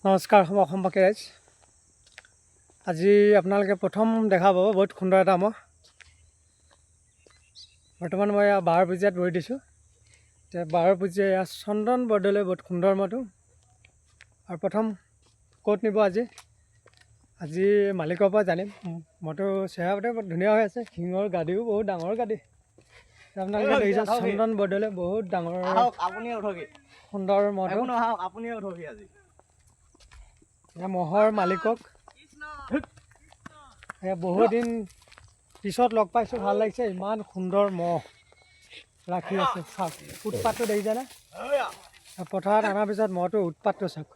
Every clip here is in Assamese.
নমস্কাৰ অসমবাসী ৰাইজ। আজি আপোনালোকে প্ৰথম দেখা পাব বহুত সুন্দৰ এটা মহ। বৰ্তমান মই বাৰ পুজিয়াত বহি দিছোঁ। এতিয়া বাৰ পুজিয়া ইয়াত চন্দন বৰদলৈ বহুত সুন্দৰ মহটো। আৰু প্ৰথম ক'ত নিব আজি মালিকৰ পৰা জানিম। মহটো চেহেৰা পাতি বহুত ধুনীয়া হৈ আছে, শিঙৰ গাদিও বহুত ডাঙৰ গাদি। আপোনালোকে দেখিছে চন্দন বৰদলৈ বহুত ডাঙৰ সুন্দৰ মহটো। মহৰ মালিকক বহুদিন পিছত লগ পাইছোঁ, ভাল লাগিছে। ইমান সুন্দৰ মহ ৰাখি আছে, চাওক উৎপাতটো দেখিছেনে? পথাৰত অনাৰ পিছত মহটো উৎপাতটো চাওক।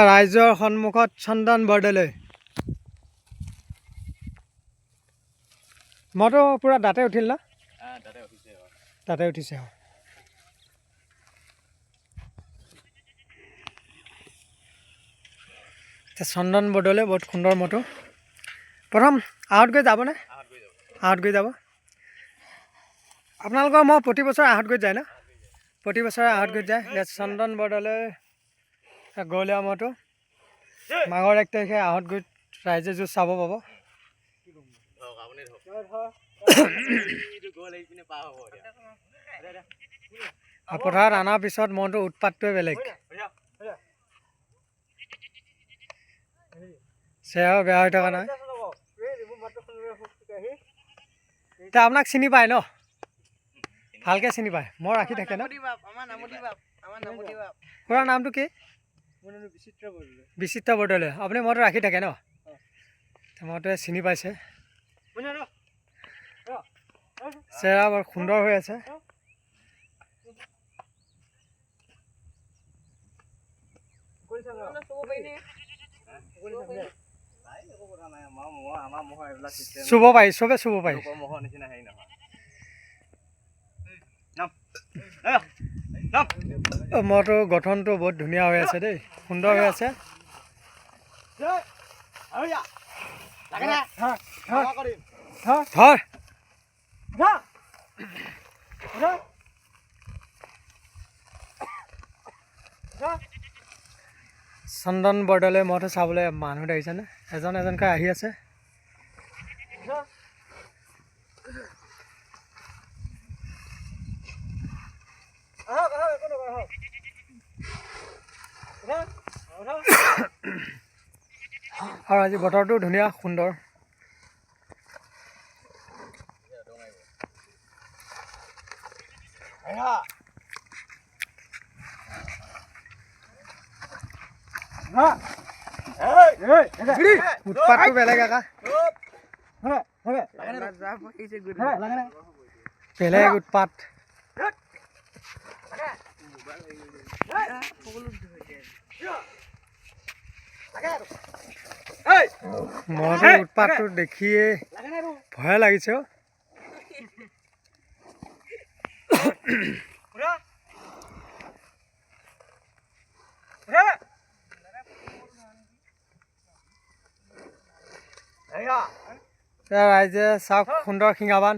ৰাইজৰ সন্মুখত চন্দন বৰদলৈ। মহটো পুৰা দাঁতে উঠিল না? দাঁতে উঠিছে। চন্দন বৰদলৈ বহুত সুন্দৰ মহটো। প্ৰথম আহঁত গৈ যাবনে? আহঁত গৈ যাব। আপোনালোকৰ মহ প্ৰতি বছৰে আহঁত গৈ যায় ন? প্ৰতি বছৰে আহঁত গৈ যায়। ইয়াত চন্দন বৰদলৈ গৰুলীয়া মহটো মাঘৰ 1 তাৰিখে আহঁত গৈ ৰাইজে য'ত চাব পাব। পথাৰত অনাৰ পিছত মহটো উৎপাতটোৱে বেলেগ। চেহেৰাও বেয়া হৈ থকা নাই। এতিয়া আপোনাক চিনি পায় ন? ভালকৈ চিনি পায়, মই ৰাখি থাকে ন? আপোনাৰ নামটো কি? বিচিত্ৰ বৰদলৈ। আপুনি মইতো ৰাখি থাকে ন? মইতো চিনি পাইছে। চেহেৰা বৰ সুন্দৰ হৈ আছে। চুব পাৰি, চবে চুব পাৰি। মহটো গঠনটো বহুত ধুনীয়া হৈ আছে দেই, সুন্দৰ হৈ আছে। চন্দন বৰদলৈ মহটো চাবলৈ মানুহ দেখিছেনে? এজন এজনকৈ আহি আছে। আৰু আজি বতৰটো ধুনীয়া সুন্দৰ। উৎপাতটো বেলেগ আকা, বেলেগ উৎপাত। মহটো উৎপাতটো দেখিয়ে ভয় লাগিছে। ৰাইজে চাওক সুন্দৰ শিঙাবান।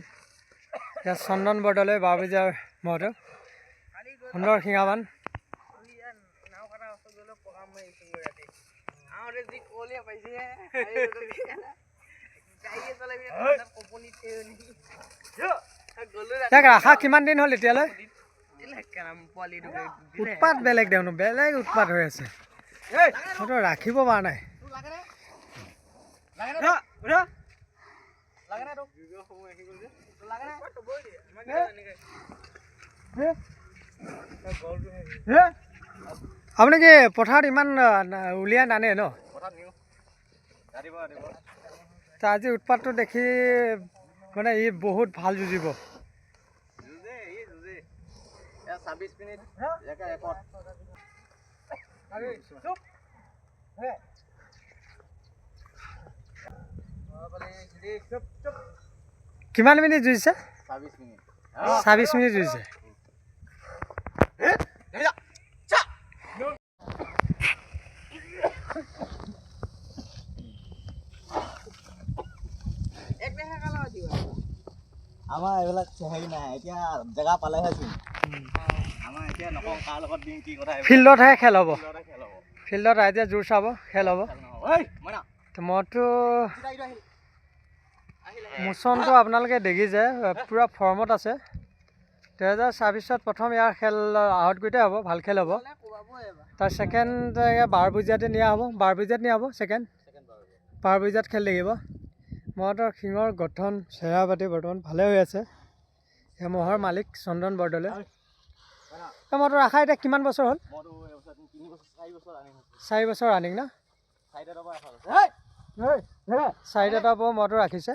ইয়াত চন্দন বৰদলৈ বাৰপুজিয়াৰ মহটো সুন্দৰ শিঙাবান। তাক ৰাখা কিমান দিন হ'ল এতিয়ালৈ? উৎপাত বেলেগ দেউনো, বেলেগ উৎপাত হৈ আছে। মইতো ৰাখিব পৰা নাই। আপুনি কি পথাৰত ইমান উলিয়াই নানে ন? আজি উৎপাতটো দেখি মানে ই বহুত ভাল যুঁজিব। কিমান মিনিট যুঁজিছে? 26 মিনিট যুঁজিছে। এক দেখা কালো আমাৰ এইবিলাক হেৰি নাই এতিয়া জেগা পালেহে চোন আমাৰ এতিয়া নকওঁ কাৰ লগত দিম কি কথা ফিল্ডতহে খেল হ'ব ফিল্ডত ৰাইজে জোৰ চাব খেল হ'ব মইতো মোচনটো আপোনালোকে দেখিছে পূৰা ফৰ্মত আছে 2024 প্ৰথম ইয়াৰ খেল আহতগুৰিতে হ'ব ভাল খেল হ'ব তাৰ ছেকেণ্ড বাৰপুজীয়াতে নিয়া হ'ব বাৰপুজীয়াত নিয়া হ'ব ছেকেণ্ড বাৰপুজীয়াত খেল দেখিব মহৰ শিঙৰ গঠন চেহেৰা পাতি বৰ্তমান ভালে হৈ আছে এই মহৰ মালিক চন্দন বৰদলৈ এই মহটো ৰাখা এতিয়া কিমান বছৰ হ'ল 4 বছৰ ৰানিং না চাৰিটা পৰা মহটো ৰাখিছে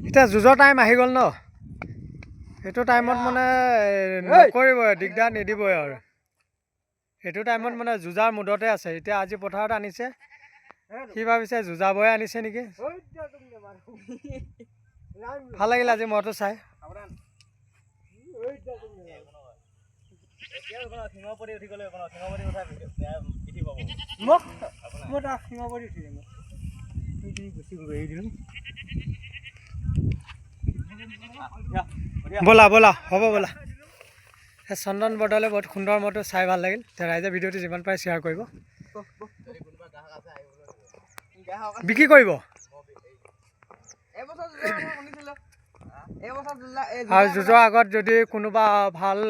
এতিয়া যুঁজৰ টাইম আহি গ'ল ন সেইটো টাইমত মানে নকৰিবই দিগদাৰ নিদিবই আৰু সেইটো টাইমত মানে যুঁজাৰ মুডতে আছে এতিয়া আজি পথাৰত আনিছে সি ভাবিছে যুঁজাবই আনিছে নেকি ভাল লাগিল আজি মহটো চাই ব'লা ব'লা হ'ব ব'লা সেই চন্দন বৰদলৈ বহুত সুন্দৰ মহটো চাই ভাল লাগিল এতিয়া ৰাইজে ভিডিঅ'টো যিমান পাৰে শ্বেয়াৰ কৰিব বিক্ৰী কৰিব আৰু যুঁজৰ আগত যদি কোনোবা ভাল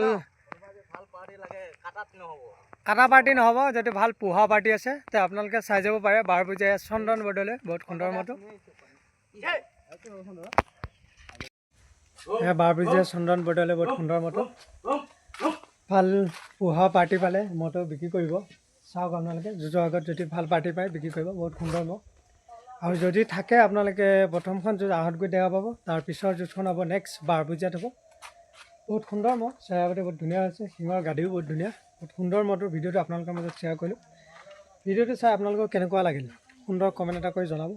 কাটা পাৰ্টি নহ'ব যদি ভাল পোহা পাৰ্টি আছে তে আপোনালোকে চাই যাব পাৰে বাৰপুজীয়া চন্দন বৰদলৈ বহুত সুন্দৰ মহটো বাৰপুজীয়া চন্দন বৰদলৈ বহুত সুন্দৰ মহটো ভাল পোহা পাৰ্টি পালে মহটো বিক্ৰী কৰিব চাওক আপোনালোকে যুঁজৰ আগত যদি ভাল পাৰ্টি পায় বিক্ৰী কৰিব বহুত সুন্দৰ মহ আৰু যদি থাকে আপোনালোকে প্ৰথমখন যুঁজ আহতগুৰিত দেখা পাব তাৰ পিছৰ যুঁজখন হ'ব নেক্সট বাৰপুজীয়াত হ'ব বহুত সুন্দৰ মহ চেহেৰাপাতি বহুত ধুনীয়া হৈছে শিঙৰ গাড়ীও বহুত ধুনীয়া বহুত সুন্দৰ মহটোৰ ভিডিঅ'টো আপোনালোকৰ মাজত শ্বেয়াৰ কৰিলোঁ ভিডিঅ'টো চাই আপোনালোকৰ কেনেকুৱা লাগিল সুন্দৰ কমেণ্ট এটা কৰি জনাব